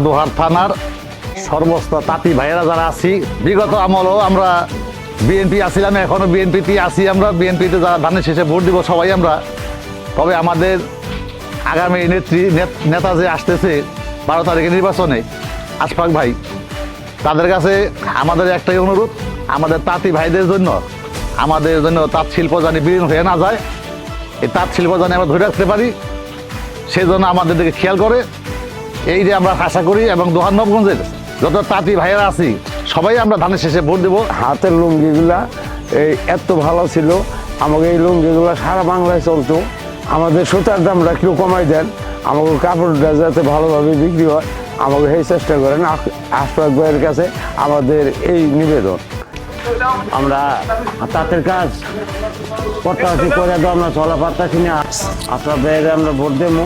দোহার থানার সমস্ত তাঁতি ভাইয়েরা যারা আছি, বিগত আমলেও আমরা বিএনপি আসছিলাম, এখনো বিএনপিতে আছি। আমরা বিএনপিতে যারা ধানের শেষে ভোট দিব সবাই আমরা। তবে আমাদের আগামী নেতা যে আসতেছে 12 তারিখে নির্বাচনে, আশফাক ভাই, তাদের কাছে আমাদের একটাই অনুরোধ, আমাদের তাঁতি ভাইদের জন্য, আমাদের জন্য তাঁত শিল্প জানি বিলীন হয়ে না যায়, এই তাঁত শিল্প জানি আমরা ধরে রাখতে পারি, সেই জন্য আমাদের দিকে খেয়াল করে এই যে আমরা আশা করি। এবং দোহার নবগঞ্জের যত তাঁতি ভাইয়েরা আছি সবাই আমরা ধানের শেষে ভোট দেবো। হাতের লুঙ্গিগুলা এই এত ভালো ছিল, আমাকে এই লুঙ্গিগুলা সারা বাংলায় চলতো। আমাদের সুতার দামটা একটু কমাই দেন, আমাকে কাপড়টা যাতে ভালোভাবে বিক্রি হয় আমাকে সেই চেষ্টা করেন। আশফাক ভাইয়ের কাছে আমাদের এই নিবেদন। আমরা তাঁতের কাজ করতে করে তো আমরা চলা পারতাছি না, আশফাক ভাইয়ের আমরা ভোট দেবো।